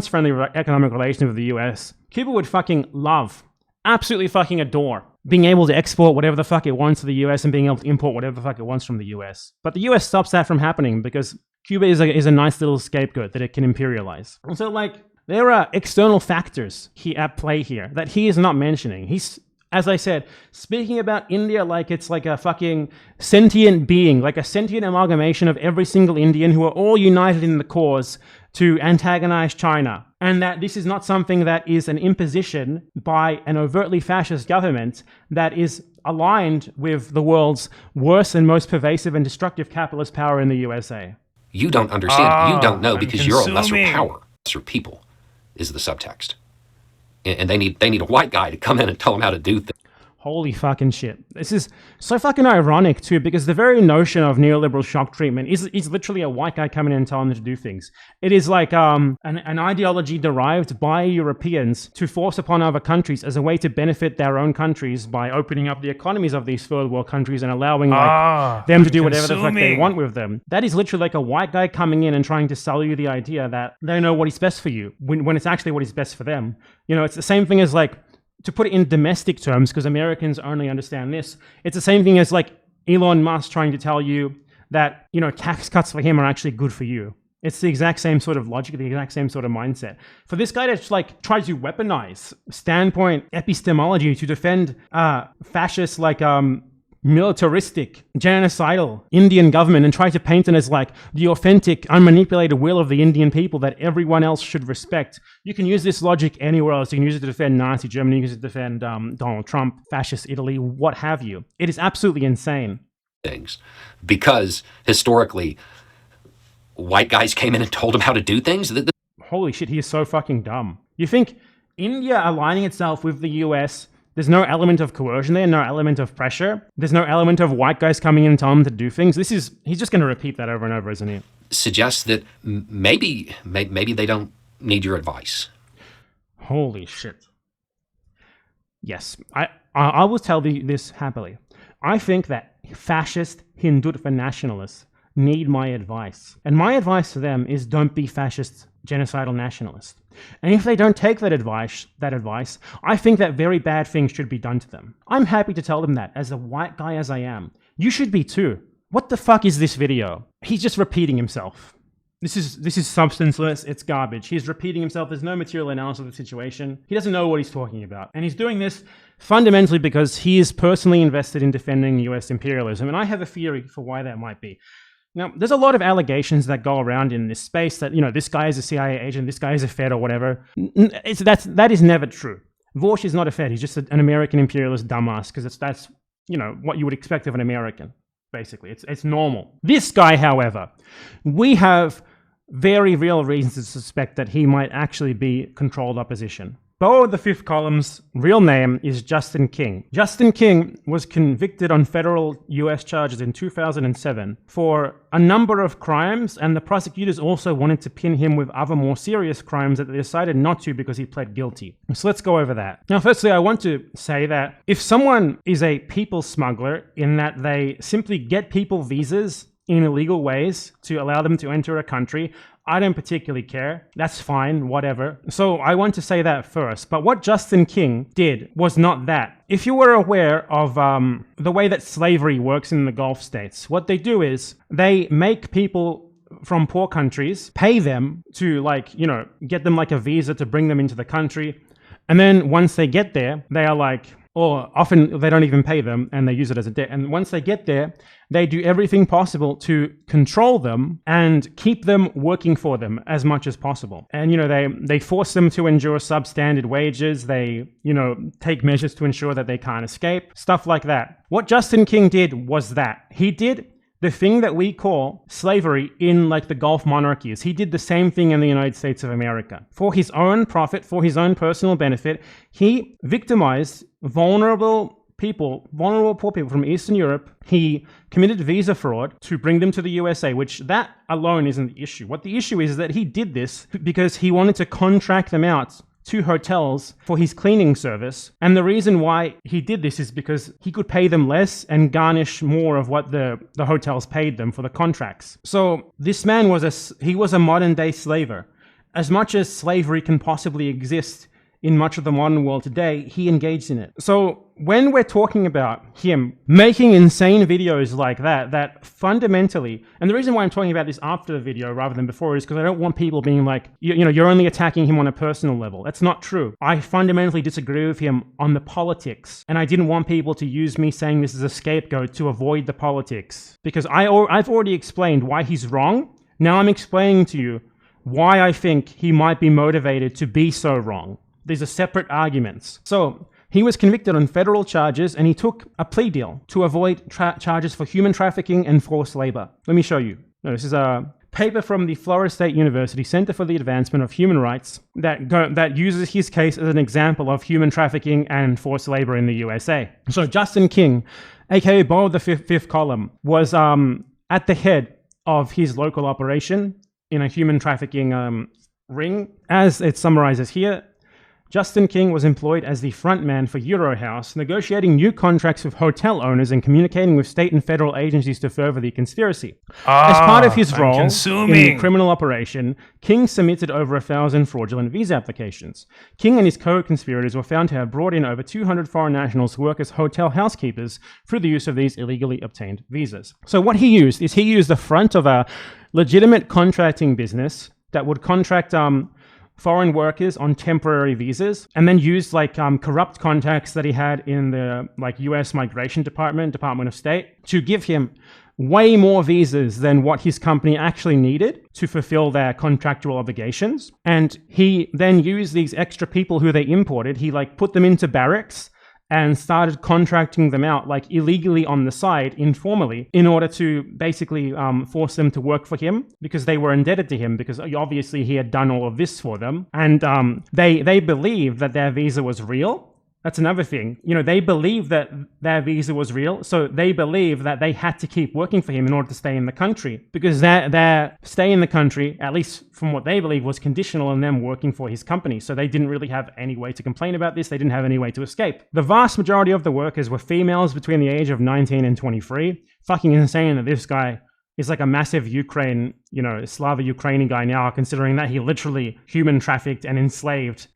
friendly economic relations with the US. Cuba would fucking love, absolutely fucking adore, being able to export whatever the fuck it wants to the US and being able to import whatever the fuck it wants from the US. But the US stops that from happening because Cuba is a nice little scapegoat that it can imperialize. And so, there are external factors at play here that he is not mentioning. He's, as I said, speaking about India like it's like a fucking sentient being, like a sentient amalgamation of every single Indian who are all united in the cause to antagonize China. And that this is not something that is an imposition by an overtly fascist government that is aligned with the world's worst and most pervasive and destructive capitalist power in the USA. You don't understand. You don't know because you're a lesser power, lesser people. Is the subtext. and they need a white guy to come in and tell them how to do things. Holy fucking shit. This is so fucking ironic too, because the very notion of neoliberal shock treatment is literally a white guy coming in and telling them to do things. It is like an ideology derived by Europeans to force upon other countries as a way to benefit their own countries by opening up the economies of these third world countries and allowing them to do whatever the fuck they want with them. That is literally like a white guy coming in and trying to sell you the idea that they know what is best for you when it's actually what is best for them. You know, it's the same thing as like, to put it in domestic terms, because Americans only understand this, it's the same thing as like Elon Musk trying to tell you that, you know, tax cuts for him are actually good for you. It's the exact same sort of logic, the exact same sort of mindset. For this guy to like try to weaponize standpoint epistemology to defend fascist like militaristic, genocidal Indian government and try to paint it as like the authentic, unmanipulated will of the Indian people that everyone else should respect. You can use this logic anywhere else. You can use it to defend Nazi Germany, you can use it to defend Donald Trump, fascist Italy, what have you. It is absolutely insane. Things. Because historically, white guys came in and told them how to do things. Holy shit, he is so fucking dumb. You think India aligning itself with the US, there's no element of coercion there, no element of pressure. There's no element of white guys coming in and telling them to do things. He's just going to repeat that over and over, isn't he? Suggests that maybe they don't need your advice. Holy shit. Yes, I will tell you this happily. I think that fascist Hindutva nationalists need my advice. And my advice to them is don't be fascist genocidal nationalists. And if they don't take that advice, I think that very bad things should be done to them. I'm happy to tell them that, as a white guy as I am. You should be too. What the fuck is this video? He's just repeating himself. This is substanceless, it's garbage. He's repeating himself, there's no material analysis of the situation. He doesn't know what he's talking about. And he's doing this fundamentally because he is personally invested in defending US imperialism. And I have a theory for why that might be. Now, there's a lot of allegations that go around in this space that, you know, this guy is a CIA agent, this guy is a Fed or whatever. That is never true. Vaush is not a Fed, he's just an American imperialist dumbass, because that's, you know, what you would expect of an American, basically. It's normal. This guy, however, we have very real reasons to suspect that he might actually be controlled opposition. Beau, the fifth column's real name is Justin King. Justin King was convicted on federal US charges in 2007 for a number of crimes, and the prosecutors also wanted to pin him with other more serious crimes that they decided not to because he pled guilty. So let's go over that. Now, firstly, I want to say that if someone is a people smuggler in that they simply get people visas in illegal ways to allow them to enter a country, I don't particularly care. That's fine, whatever. So I want to say that first. But what Justin King did was not that. If you were aware of the way that slavery works in the Gulf states, what they do is they make people from poor countries, pay them to, like, you know, get them like a visa to bring them into the country. And then once they get there, they are like, or often they don't even pay them and they use it as a debt. And once they get there, they do everything possible to control them and keep them working for them as much as possible. And, you know, they force them to endure substandard wages. They, you know, take measures to ensure that they can't escape, stuff like that. What Justin King did was that. He did the thing that we call slavery in, like, the Gulf monarchies. He did the same thing in the United States of America. For his own profit, for his own personal benefit, he victimized vulnerable poor people from Eastern Europe. He committed visa fraud to bring them to the USA, which that alone isn't the issue. What the issue is that he did this because he wanted to contract them out to hotels for his cleaning service. And the reason why he did this is because he could pay them less and garnish more of what the hotels paid them for the contracts. So this man was a modern day slaver. As much as slavery can possibly exist in much of the modern world today, he engaged in it. So when we're talking about him making insane videos like that fundamentally, and the reason why I'm talking about this after the video rather than before is because I don't want people being like, you know, you're only attacking him on a personal level. That's not true. I fundamentally disagree with him on the politics, and I didn't want people to use me saying this as a scapegoat to avoid the politics, because I've already explained why he's wrong. Now I'm explaining to you why I think he might be motivated to be so wrong. These are separate arguments. So he was convicted on federal charges and he took a plea deal to avoid charges for human trafficking and forced labor. Let me show you. No, this is paper from the Florida State University Center for the Advancement of Human Rights that uses his case as an example of human trafficking and forced labor in the USA. So Justin King, aka Beau of the fifth column, was at the head of his local operation in a human trafficking ring. As it summarizes here, Justin King was employed as the front man for Eurohouse, negotiating new contracts with hotel owners and communicating with state and federal agencies to further the conspiracy. As part of his role in the criminal operation, King submitted over 1,000 fraudulent visa applications. King and his co-conspirators were found to have brought in over 200 foreign nationals to work as hotel housekeepers through the use of these illegally obtained visas. So what he used the front of a legitimate contracting business that would contract foreign workers on temporary visas, and then used corrupt contacts that he had in the US Migration Department of State, to give him way more visas than what his company actually needed to fulfill their contractual obligations. And he then used these extra people who they imported, he put them into barracks and started contracting them out illegally on the side, informally, in order to basically force them to work for him, because they were indebted to him, because obviously he had done all of this for them. And they believed that their visa was real. That's another thing. They believed that their visa was real, so they believed that they had to keep working for him in order to stay in the country, because their stay in the country, at least from what they believed, was conditional on them working for his company. So they didn't really have any way to complain about this. They didn't have any way to escape. The vast majority of the workers were females between the age of 19 and 23. Fucking insane that this guy is a massive Slava Ukrainian guy now, considering that he literally human trafficked and enslaved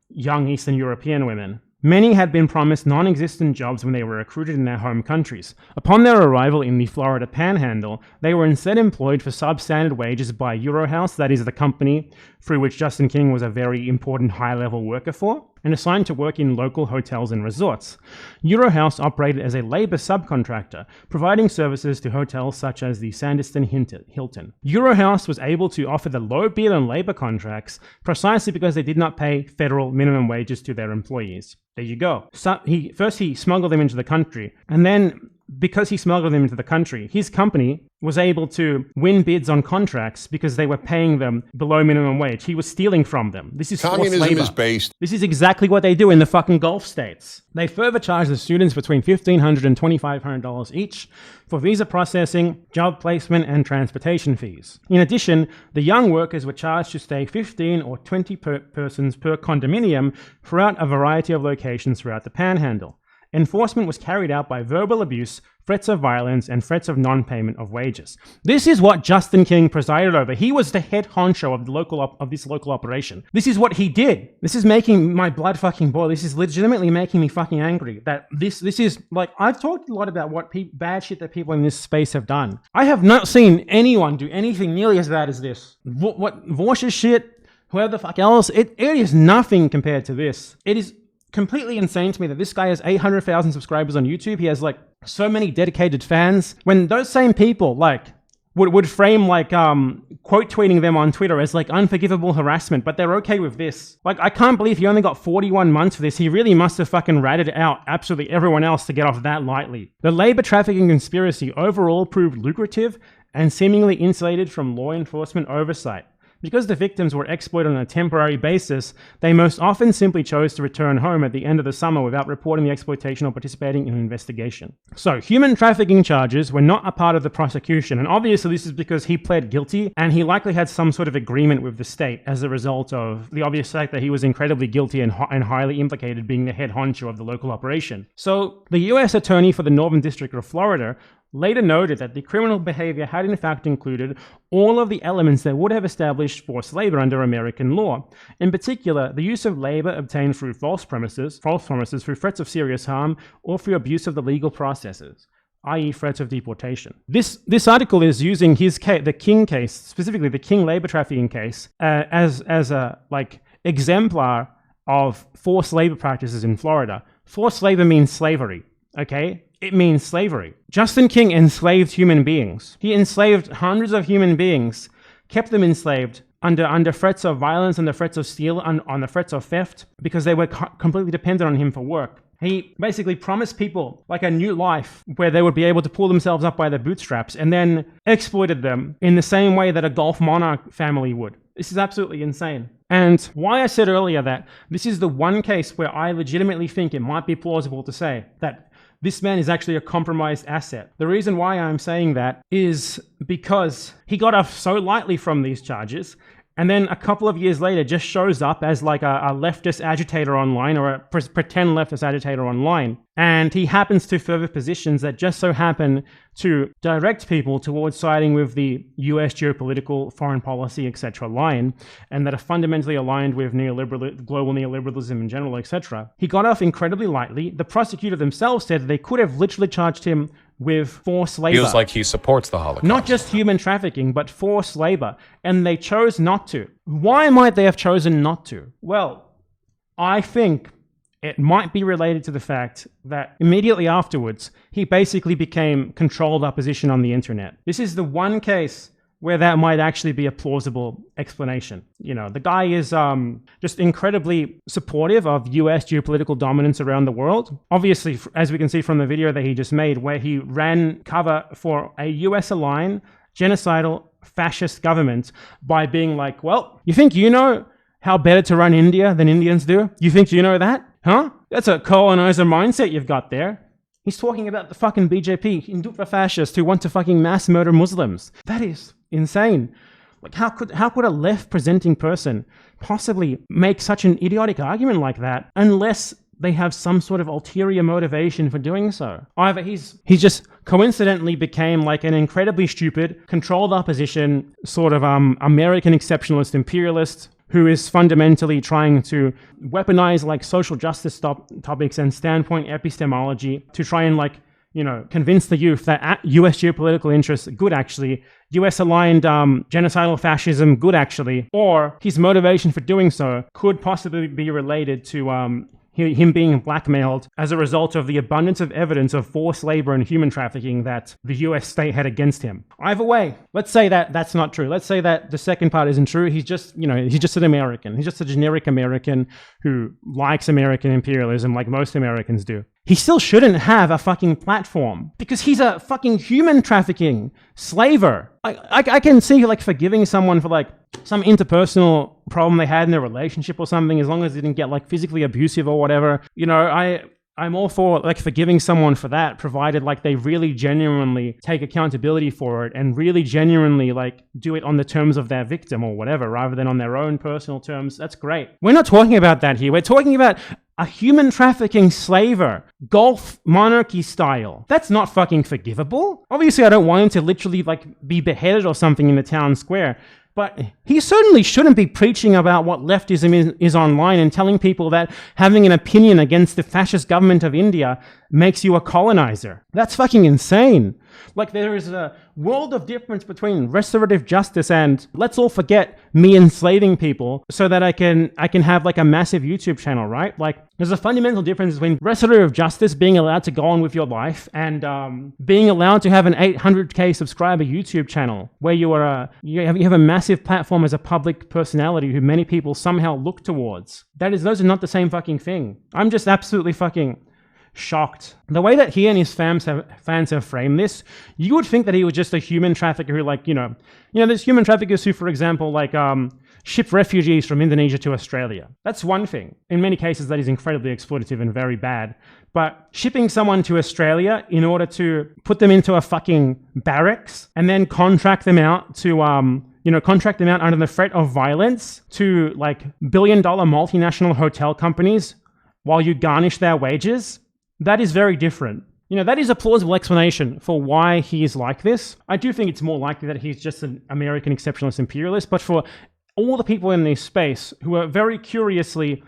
young Eastern European women. Many had been promised non-existent jobs when they were recruited in their home countries. Upon their arrival in the Florida Panhandle, they were instead employed for substandard wages by Eurohouse, that is the company through which Justin King was a very important high-level worker for, and assigned to work in local hotels and resorts. Eurohouse operated as a labor subcontractor, providing services to hotels such as the Sanderson Hilton. Eurohouse was able to offer the low bid on labor contracts precisely because they did not pay federal minimum wages to their employees. There you go. So he smuggled them into the country, and then because he smuggled them into the country, his company was able to win bids on contracts because they were paying them below minimum wage. He was stealing from them. This is communism forced labor. Is based. This is exactly what they do in the fucking Gulf states. They further charge the students between $1,500 and $2,500 each for visa processing, job placement, and transportation fees. In addition, the young workers were charged to stay 15 or 20 persons per condominium throughout a variety of locations throughout the Panhandle. Enforcement was carried out by verbal abuse, threats of violence, and threats of non-payment of wages. This is what Justin King presided over. He was the head honcho of this local operation. This is what he did. This is making my blood fucking boil. This is legitimately making me fucking angry. That this is I've talked a lot about what bad shit that people in this space have done. I have not seen anyone do anything nearly as bad as this. What Vorsh's shit, whoever the fuck else, it is nothing compared to this. It is completely insane to me that this guy has 800,000 subscribers on YouTube. He has so many dedicated fans. When those same people would frame quote tweeting them on Twitter as unforgivable harassment, but they're okay with this. I can't believe he only got 41 months for this. He really must have fucking ratted out absolutely everyone else to get off that lightly. The labor trafficking conspiracy overall proved lucrative and seemingly insulated from law enforcement oversight. Because the victims were exploited on a temporary basis, they most often simply chose to return home at the end of the summer without reporting the exploitation or participating in an investigation. So, human trafficking charges were not a part of the prosecution, and obviously this is because he pled guilty, and he likely had some sort of agreement with the state as a result of the obvious fact that he was incredibly guilty and highly implicated, being the head honcho of the local operation. So, the US Attorney for the Northern District of Florida later noted that the criminal behavior had in fact included all of the elements that would have established forced labor under American law. In particular, the use of labor obtained through false promises through threats of serious harm, or through abuse of the legal processes, i.e. threats of deportation. This article is using the King case, specifically the King labor trafficking case, as a exemplar of forced labor practices in Florida. Forced labor means slavery, okay? It means slavery. Justin King enslaved human beings. He enslaved hundreds of human beings, kept them enslaved under threats of violence, under threats of steal, on the threats of theft, because they were completely dependent on him for work. He basically promised people like a new life where they would be able to pull themselves up by their bootstraps, and then exploited them in the same way that a Gulf monarch family would. This is absolutely insane. And why I said earlier that this is the one case where I legitimately think it might be plausible to say that this man is actually a compromised asset. The reason why I'm saying that is because he got off so lightly from these charges, and then a couple of years later just shows up as like a leftist agitator online, or a pretend leftist agitator online. And he happens to further positions that just so happen to direct people towards siding with the US geopolitical, foreign policy, etc. line, and that are fundamentally aligned with global neoliberalism in general, etc. He got off incredibly lightly. The prosecutor themselves said they could have literally charged him with forced labor. Feels like he supports the Holocaust. Not just human trafficking, but forced labor. And they chose not to. Why might they have chosen not to? Well, I think it might be related to the fact that immediately afterwards, he basically became controlled opposition on the internet. This is the one case where that might actually be a plausible explanation. You know, the guy is just incredibly supportive of US geopolitical dominance around the world. Obviously, as we can see from the video that he just made, where he ran cover for a US-aligned, genocidal, fascist government by being like, well, you think you know how better to run India than Indians do? You think you know that? Huh? That's a colonizer mindset you've got there. He's talking about the fucking BJP, Hindu fascists who want to fucking mass murder Muslims. That is insane. Like, how could a left-presenting person possibly make such an idiotic argument like that unless they have some sort of ulterior motivation for doing so? Either he's just coincidentally became like an incredibly stupid, controlled opposition, sort of American exceptionalist imperialist who is fundamentally trying to weaponize like social justice topics and standpoint epistemology to try and like, you know, convince the youth that US geopolitical interests, good actually, US-aligned genocidal fascism, good actually, or his motivation for doing so could possibly be related to him being blackmailed as a result of the abundance of evidence of forced labor and human trafficking that the US state had against him. Either way, let's say that that's not true. Let's say that the second part isn't true. He's just, you know, he's just an American. He's just a generic American who likes American imperialism like most Americans do. He still shouldn't have a fucking platform because he's a fucking human trafficking slaver. I can see like forgiving someone for like some interpersonal problem they had in their relationship or something, as long as they didn't get like physically abusive or whatever. You know, I'm all for like forgiving someone for that, provided like they really genuinely take accountability for it and really genuinely like do it on the terms of their victim or whatever, rather than on their own personal terms. That's great. We're not talking about that here. We're talking about a human trafficking slaver, Gulf monarchy style. That's not fucking forgivable. Obviously, I don't want him to literally like be beheaded or something in the town square. But he certainly shouldn't be preaching about what leftism is online and telling people that having an opinion against the fascist government of India makes you a colonizer. That's fucking insane. Like, there is a world of difference between restorative justice and let's all forget me enslaving people so that I can have like a massive YouTube channel, right? Like, there's a fundamental difference between restorative justice, being allowed to go on with your life, and being allowed to have an 800k subscriber YouTube channel where you have a massive platform as a public personality who many people somehow look towards. Those are not the same fucking thing. I'm just absolutely fucking shocked. The way that he and his fans have framed this, you would think that he was just a human trafficker who, like, you know, there's human traffickers who, for example, like ship refugees from Indonesia to Australia. That's one thing. In many cases, that is incredibly exploitative and very bad. But shipping someone to Australia in order to put them into a fucking barracks and then contract them out to contract them out under the threat of violence to like billion-dollar multinational hotel companies while you garnish their wages, that is very different. You know, that is a plausible explanation for why he is like this. I do think it's more likely that he's just an American exceptionalist imperialist, but for all the people in this space who are very curiously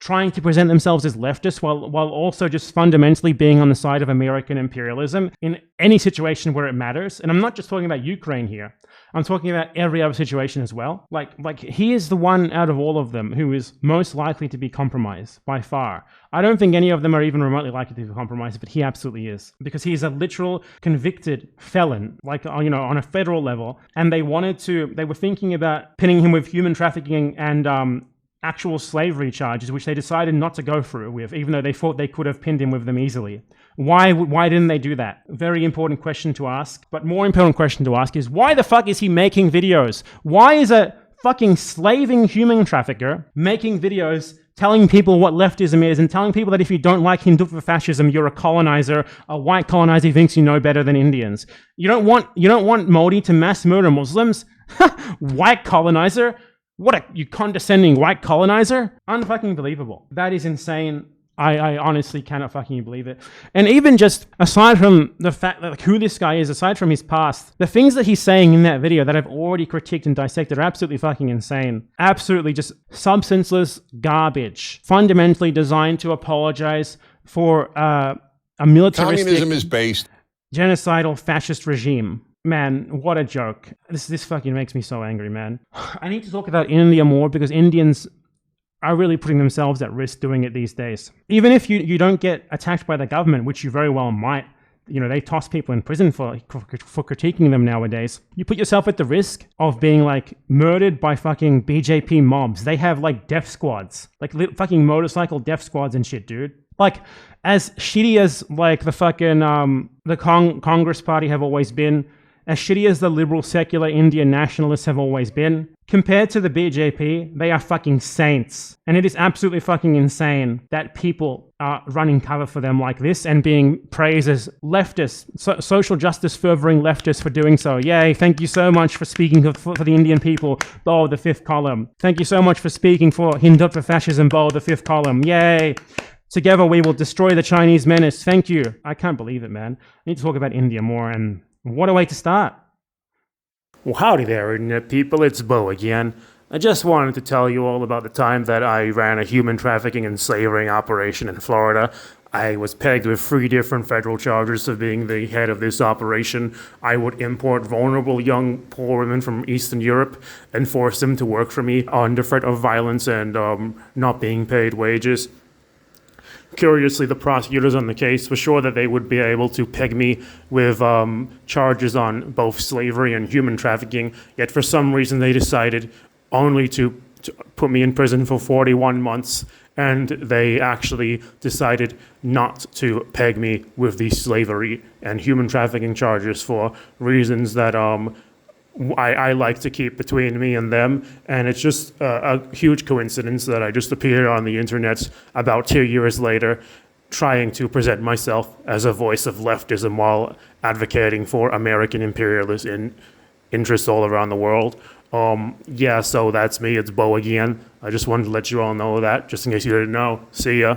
trying to present themselves as leftists while also just fundamentally being on the side of American imperialism in any situation where it matters, and I'm not just talking about Ukraine here, I'm talking about every other situation as well. Like he is the one out of all of them who is most likely to be compromised by far. I don't think any of them are even remotely likely to be compromised, but he absolutely is, because he's a literal convicted felon, like, you know, on a federal level, and they were thinking about pinning him with human trafficking and actual slavery charges, which they decided not to go through with, even though they thought they could have pinned him with them easily. Why didn't they do that? Very important question to ask. But more important question to ask is, why the fuck is he making videos? Why is a fucking slaving human trafficker making videos telling people what leftism is and telling people that if you don't like Hinduism fascism, you're a colonizer, a white colonizer who thinks you know better than Indians? You don't want Modi to mass murder Muslims? White colonizer? What a you condescending white colonizer? Unfucking believable. That is insane. I honestly cannot fucking believe it. And even just aside from the fact that who this guy is, aside from his past, the things that he's saying in that video that I've already critiqued and dissected are absolutely fucking insane. Absolutely just substanceless garbage. Fundamentally designed to apologize for a militaristic... Communism is based... genocidal fascist regime. Man, what a joke. This fucking makes me so angry, man. I need to talk about India more because Indians are really putting themselves at risk doing it these days. Even if you don't get attacked by the government, which you very well might, they toss people in prison for critiquing them nowadays. You put yourself at the risk of being like murdered by fucking BJP mobs. They have like death squads, like fucking motorcycle death squads and shit, dude. Like as shitty as like the fucking the Congress Party have always been, as shitty as the liberal secular Indian nationalists have always been, compared to the BJP, they are fucking saints. And it is absolutely fucking insane that people are running cover for them like this and being praised as leftists, social justice furthering leftists for doing so. Yay, thank you so much for speaking for the Indian people, Beau, the fifth column. Thank you so much for speaking for Hinduism fascism, Beau, the fifth column. Yay. Together we will destroy the Chinese menace. Thank you. I can't believe it, man. I need to talk about India more, and what a way to start. Well, howdy there, internet people. It's Beau again. I just wanted to tell you all about the time that I ran a human trafficking and slavering operation in Florida. I was pegged with 3 different federal charges of being the head of this operation. I would import vulnerable young poor women from Eastern Europe and force them to work for me under threat of violence and not being paid wages. Curiously, the prosecutors on the case were sure that they would be able to peg me with charges on both slavery and human trafficking, yet for some reason they decided only to put me in prison for 41 months, and they actually decided not to peg me with the slavery and human trafficking charges for reasons that I like to keep between me and them, and it's just a huge coincidence that I just appeared on the internet about 2 years later trying to present myself as a voice of leftism while advocating for American imperialist interests all around the world. Yeah, so that's me, it's Beau again. I just wanted to let you all know that, just in case you didn't know. See ya.